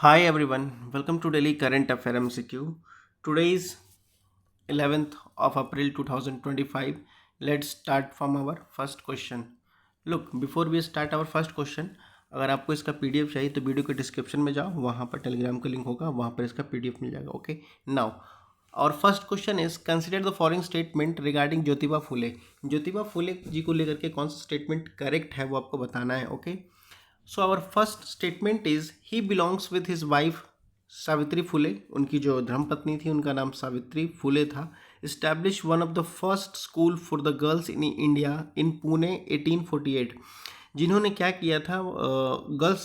Hi everyone, welcome to Daily Current Affair MCQ. Today is 11th of April 2025. Let's start from our first question. Look, before we start our first question, अगर आपको इसका PDF चाहिए तो video के description में जाओ, वहाँ पर टेलीग्राम का लिंक होगा, वहाँ पर इसका पीडीएफ मिल जाएगा. ओके, नाउ और first question is consider the following statement regarding Jyotiba Phule. Jyotiba Phule ji को लेकर के कौन सा स्टेटमेंट करेक्ट है वो आपको बताना है. Okay, so our first statement is he belongs with his wife Savitri Phule. उनकी जो धर्मपत्नी थी उनका नाम सावित्री फुले था. Establish one of the first school for the girls in India in Pune 1848. जिन्होंने क्या किया था, गर्ल्स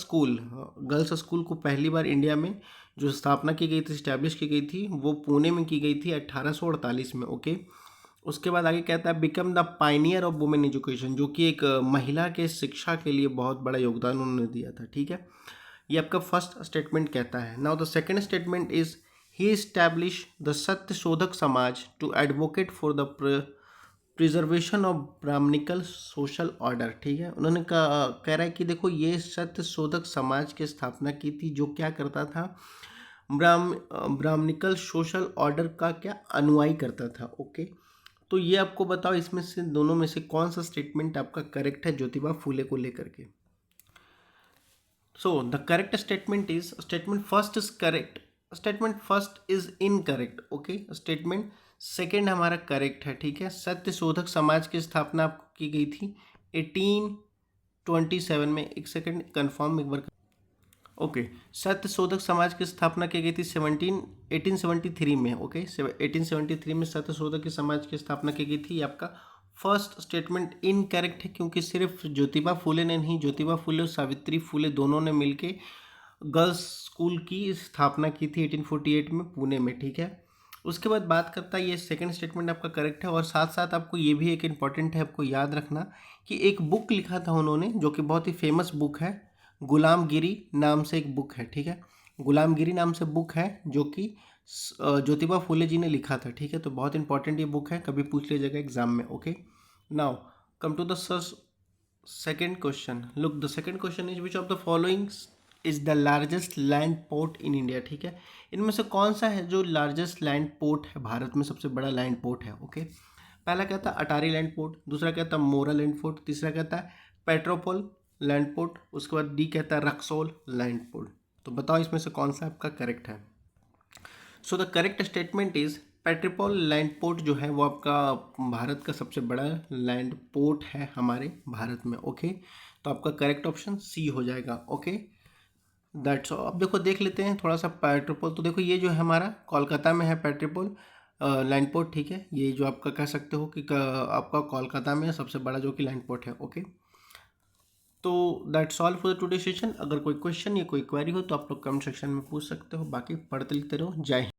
स्कूल को पहली बार इंडिया में जो स्थापना की गई थी, इस्टेब्लिश की गई थी, वो पुणे में की गई थी 1848 में. ओके, उसके बाद आगे कहता है become the pioneer of women education, जो कि एक महिला के शिक्षा के लिए बहुत बड़ा योगदान उन्होंने दिया था. ठीक है, ये आपका फर्स्ट स्टेटमेंट कहता है. Now the second statement is he establish the Satya Shodhak Samaj to advocate for the preservation of Brahmanical social order. ठीक है, उन्होंने कह रहा है कि देखो ये सत्य शोधक समाज की स्थापना की थी जो क्या करता था, ब्राह्मणिकल सोशल ऑर्डर का क्या अनुयायी करता था. ओके, तो ये आपको बताओ इसमें से दोनों में से कौन सा स्टेटमेंट आपका करेक्ट है ज्योतिबा फुले को लेकर के. So the correct statement is statement first is correct, statement first is incorrect. Okay, statement second हमारा करेक्ट है. ठीक है, सत्य शोधक समाज की स्थापना की गई थी 1827 में. एक सेकेंड कंफर्म एक बार. ओके, सत्य शोधक समाज की स्थापना की गई थी 1873 में. ओके, 1873 में सत्य शोधक के समाज की स्थापना की गई थी. आपका फर्स्ट स्टेटमेंट इनकरेक्ट है क्योंकि सिर्फ ज्योतिबा फुले ने नहीं, ज्योतिबा फुले और सावित्री फुले दोनों ने मिलके गर्ल्स स्कूल की स्थापना की थी 1848 में पुणे में. ठीक है, उसके बाद बात करता है, ये सेकंड स्टेटमेंट आपका करेक्ट है. और साथ साथ आपको ये भी एक इम्पॉर्टेंट है, आपको याद रखना कि एक बुक लिखा था उन्होंने जो कि बहुत ही फेमस बुक है, गुलामगिरी नाम से एक बुक है. ठीक है, गुलामगिरी नाम से बुक है जो कि ज्योतिबा फुले जी ने लिखा था. ठीक है, तो बहुत इंपॉर्टेंट ये बुक है, कभी पूछ लीजिएगा एग्जाम में. Okay, now come to the second question. Look, the second question is which of the following is the largest land port in India. ठीक है, इनमें से कौन सा है जो लार्जेस्ट लैंड पोर्ट है, भारत में सबसे बड़ा लैंड पोर्ट है. ओके, पहला कहता है अटारी लैंड पोर्ट, दूसरा कहता है मोरा लैंड पोर्ट, तीसरा कहता है पेट्रोपोल लैंड पोर्ट, उसके बाद डी कहता है रक्सोल लैंड पोर्ट. तो बताओ इसमें से कौन सा आपका करेक्ट है. So the correct statement is Petrapole land port जो है वो आपका भारत का सबसे बड़ा लैंड पोर्ट है हमारे भारत में. ओके, तो आपका करेक्ट ऑप्शन सी हो जाएगा. Okay, that's all. अब देखो देख लेते हैं थोड़ा सा पेट्रोपोल. तो देखो ये जो है हमारा कोलकाता में है पेट्रोपोल लैंड पोर्ट. ठीक है, ये जो आपका कह सकते हो कि आपका कोलकाता में सबसे बड़ा जो कि लैंड पोर्ट है. ओके, तो that's all for the today session. अगर कोई क्वेश्चन या कोई क्वेरी हो तो आप लोग कमेंट सेक्शन में पूछ सकते हो. बाकी पढ़ते लिखते रहो. जय हिंद.